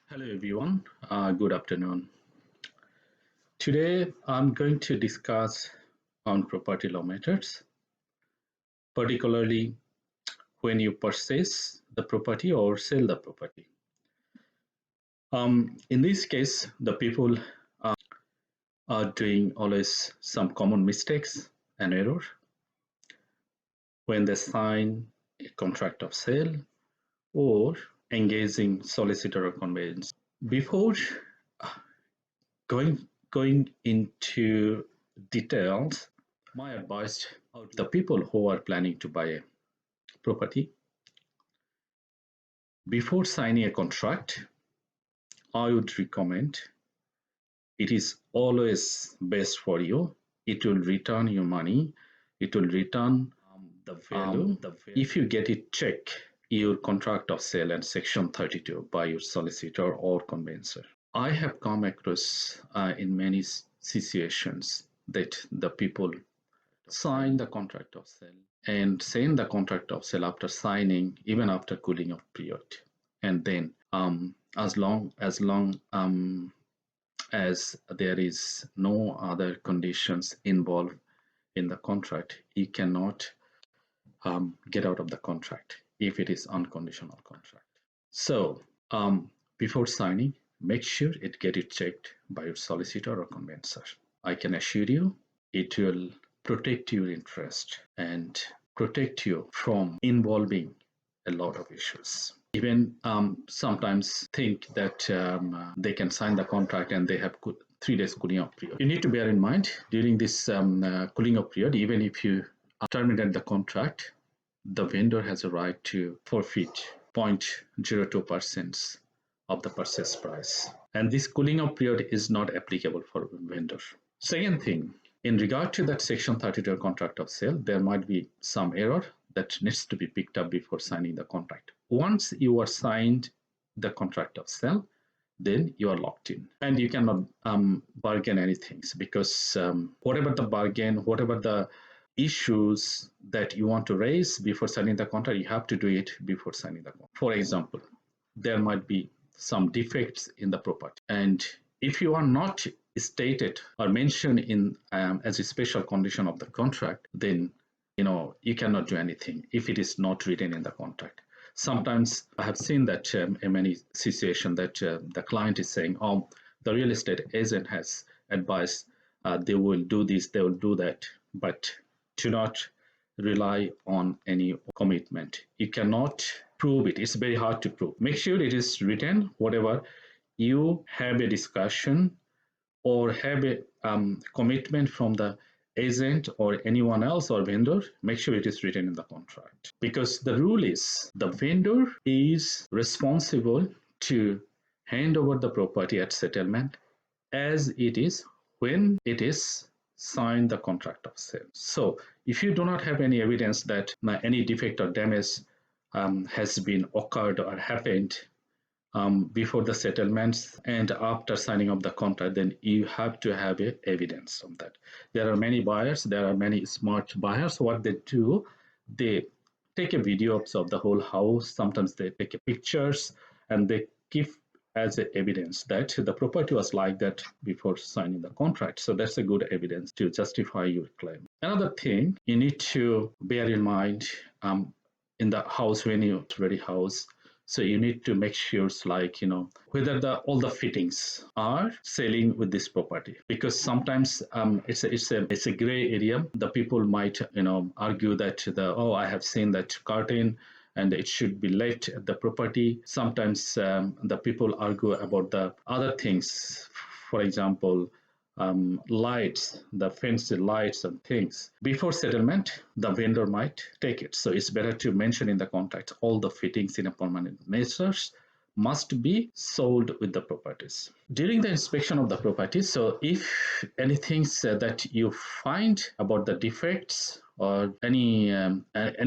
Hello everyone, good afternoon. Today I'm going to discuss on property law matters, particularly when you purchase the property or sell the property. In this case, the people are doing always some common mistakes and error when they sign a contract of sale or engaging solicitor or conveyance. Before going into details, my advice to the people who are planning to buy a property, before signing a contract, I would recommend it is always best for you. It will return your money. It will return the value. If you get it check your contract of sale and section 32 by your solicitor or conveyancer. I have come across in many situations that the people sign the contract of sale and send the contract of sale after signing, even after cooling off period. And then as there is no other conditions involved in the contract, you cannot get out of the contract if it is unconditional contract. So before signing, make sure it checked by your solicitor or conveyancer. I can assure you it will protect your interest and protect you from involving a lot of issues. Even sometimes think that they can sign the contract and they have 3 days cooling off period. You need to bear in mind during this cooling off period, even if you terminate the contract, the vendor has a right to forfeit 0.02% of the purchase price. And this cooling off period is not applicable for vendor. Second thing, in regard to that section 32 contract of sale, there might be some error that needs to be picked up before signing the contract. Once you are signed the contract of sale, then you are locked in and you cannot bargain anything because whatever the bargain, whatever the issues that you want to raise before signing the contract, you have to do it before signing the contract. For example, there might be some defects in the property, and if you are not stated or mentioned in as a special condition of the contract, then you cannot do anything if it is not written in the contract. Sometimes I have seen that in many situations that the client is saying, oh, the real estate agent has advised they will do this, they will do that, but do not rely on any commitment. You cannot prove it. It's very hard to prove. Make sure it is written, whatever you have a discussion or have a commitment from the agent or anyone else or vendor, make sure it is written in the contract. Because the rule is the vendor is responsible to hand over the property at settlement as it is when it is signed the contract of sale. So if you do not have any evidence that any defect or damage has been occurred or happened before the settlements and after signing of the contract, then you have to have evidence of that. There are many buyers, there are many smart buyers. What they do, they take a video of the whole house. Sometimes they take pictures and they give as evidence that the property was like that before signing the contract. So that's a good evidence to justify your claim. Another thing you need to bear in mind in the house, when you ready house, so you need to make sure whether all the fittings are selling with this property, because sometimes it's a gray area. The people might argue that I have seen that curtain and it should be let at the property. Sometimes the people argue about the other things, for example, lights, the fancy lights and things. Before settlement, the vendor might take it. So it's better to mention in the contract all the fittings in a permanent measures must be sold with the properties. During the inspection of the property, so if anything that you find about the defects or any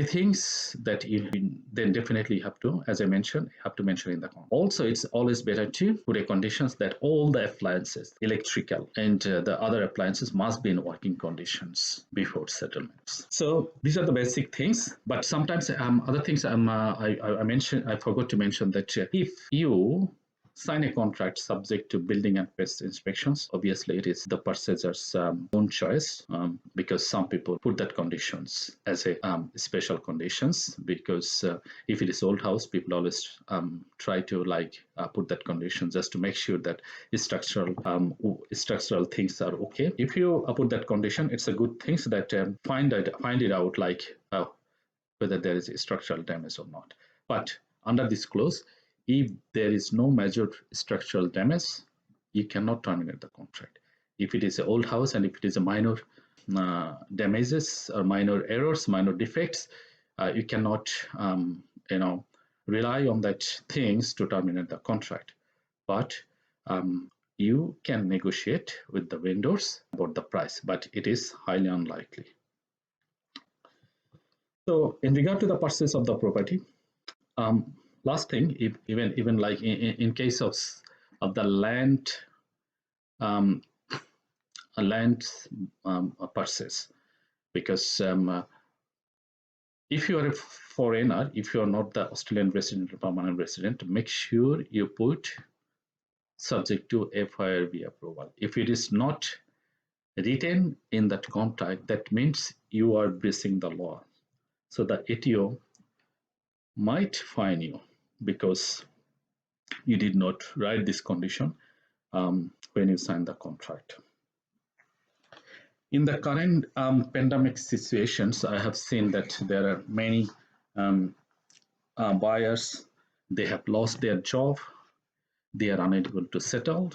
things that you then definitely have to, as I mentioned, have to mention in the contract. Also, it's always better to put a conditions that all the appliances, electrical and the other appliances must be in working conditions before settlements. So these are the basic things, but sometimes other things I forgot to mention that if you sign a contract subject to building and pest inspections. Obviously, it is the purchaser's own choice, because some people put that conditions as a special conditions, because if it is old house, people always try to put that condition just to make sure that structural things are okay. If you put that condition, it's a good thing so that find it out whether there is structural damage or not. But under this clause, if there is no major structural damage, you cannot terminate the contract. If it is an old house and if it is a minor damages or minor errors, minor defects, you cannot rely on that things to terminate the contract. But you can negotiate with the vendors about the price, but it is highly unlikely. So in regard to the purchase of the property, last thing, even like in case of the land purchase, because if you are a foreigner, if you are not the Australian resident or permanent resident, make sure you put subject to FIRB approval. If it is not written in that contract, that means you are breaching the law. So the ATO might fine you because you did not write this condition when you signed the contract. In the current pandemic situations, I have seen that there are many buyers, they have lost their job, they are unable to settle.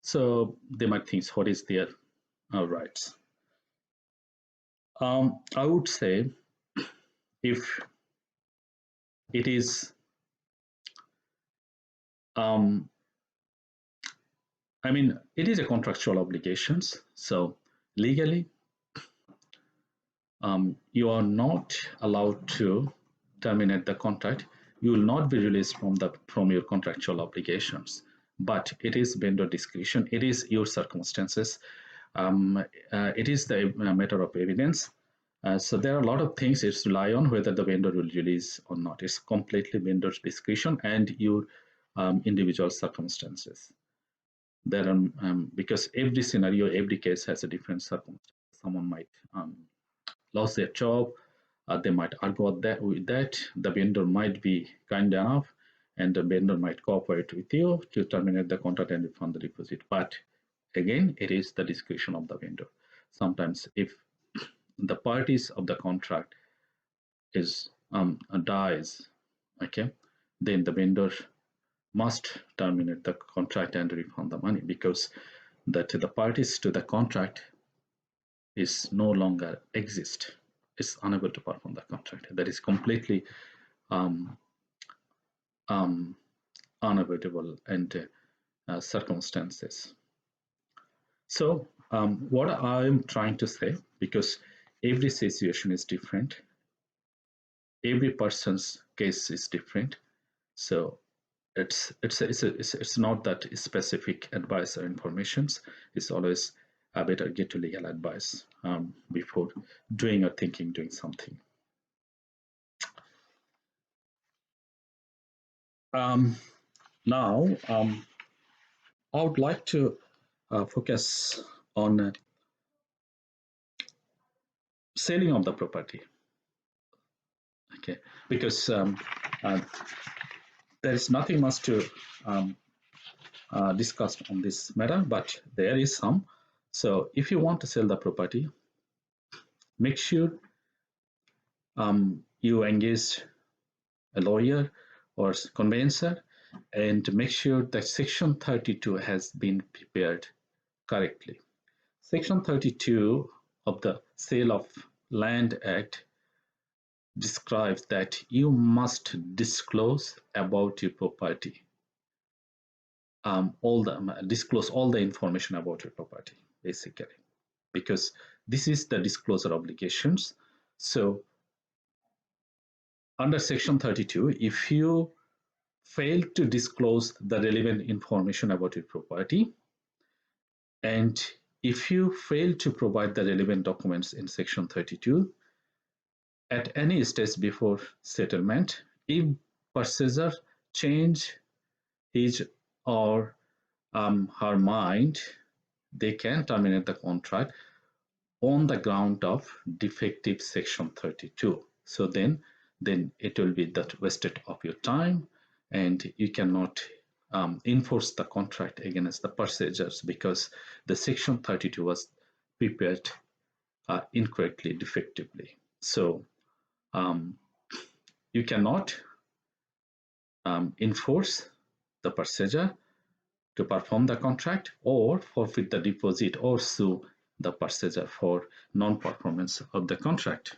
So they might think, what is their rights? I would say if it is, it is a contractual obligations. So legally, you are not allowed to terminate the contract. You will not be released from your contractual obligations. But it is vendor discretion. It is your circumstances. It is the matter of evidence. So there are a lot of things it's rely on whether the vendor will release or not. It's completely vendor's discretion and your individual circumstances. There are because every scenario, every case has a different circumstance. Someone might lose their job. They might argue with that. The vendor might be kind enough, and the vendor might cooperate with you to terminate the contract and refund the deposit. But again, it is the discretion of the vendor. Sometimes, if the parties of the contract is dies, okay, then the vendor must terminate the contract and refund the money, because the parties to the contract is no longer exist, is unable to perform the contract. That is completely unavoidable and circumstances. So what I'm trying to say, because every situation is different, every person's case is different, so it's not that specific advice or informations. It's always better get to legal advice before doing or thinking doing something. Now I would like to focus on selling of the property, okay, because there is nothing much to discuss on this matter, but there is some. So if you want to sell the property, make sure you engage a lawyer or conveyancer, and make sure that Section 32 has been prepared correctly. Section 32 of the Sale of Land Act describes that you must disclose about your property, disclose all the information about your property, basically, because this is the disclosure obligations. So under Section 32, if you fail to disclose the relevant information about your property, and if you fail to provide the relevant documents in Section 32 at any stage before settlement, if purchaser change his or her mind, they can terminate the contract on the ground of defective section 32. So then it will be that wasted of your time, and you cannot enforce the contract against the purchasers because the section 32 was prepared incorrectly, defectively. So you cannot enforce the purchaser to perform the contract or forfeit the deposit or sue the purchaser for non-performance of the contract.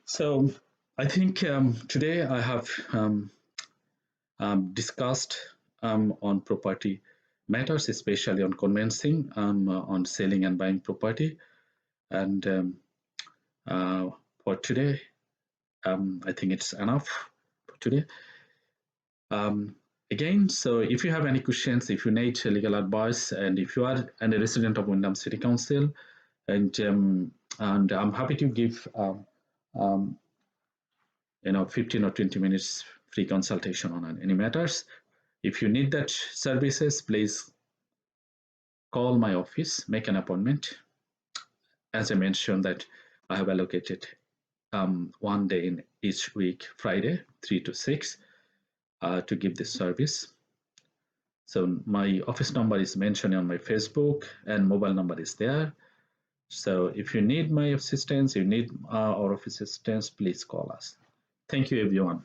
So I think today I have discussed on property matters, especially on conveyancing, on selling and buying property. And for today, I think it's enough for today. Again, so if you have any questions, if you need legal advice, and if you are a resident of Windham City Council, and I'm happy to give 15 or 20 minutes free consultation on any matters. If you need that services, please call my office, make an appointment. As I mentioned that I have allocated one day in each week, Friday, 3 to 6, to give this service. So my office number is mentioned on my Facebook and mobile number is there. So if you need my assistance, you need our office assistance, please call us. Thank you, everyone.